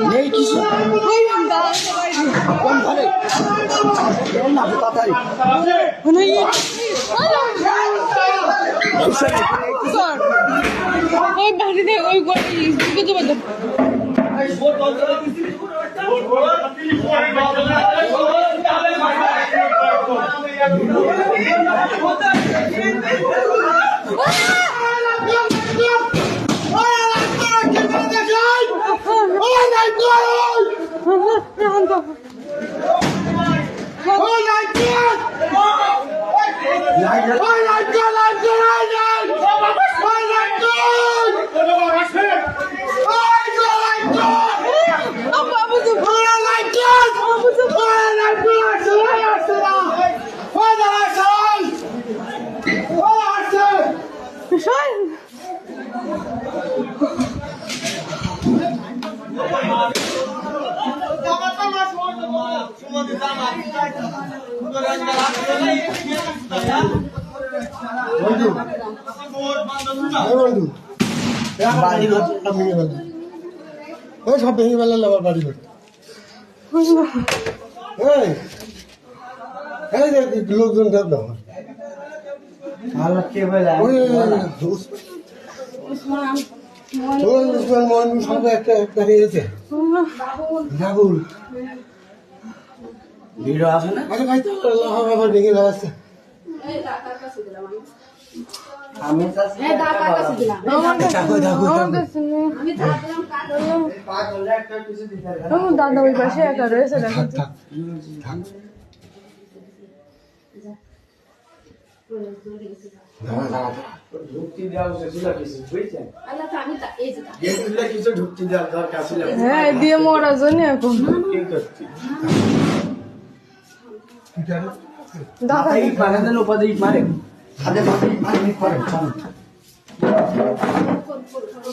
নেই কিছু কোন ঘরে না তাড়াতাড়ি ওই বাড়িতে ওই দিকে যাবো সব ভেঙে বেলা আমার বাড়ি ঘর লোকজন একটা দিয়েছে ভিড় আছে না আবার ভেঙে বেড়াচ্ছে দাদা ওই পাশে একা রয়েছে হ্যাঁ দিয়ে মরার জন্য এখন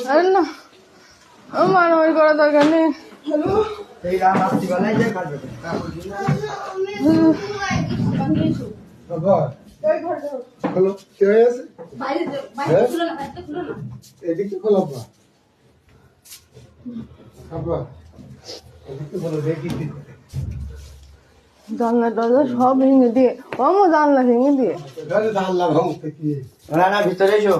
আরে না মারামারি করা দরকার নেই এদিকে খোলা দেখি জানলা টানলা সব ভেঙে দিয়ে আমার জানলা ভেঙে দিয়ে জানলা ভাঙতে কি ভিতরে এসো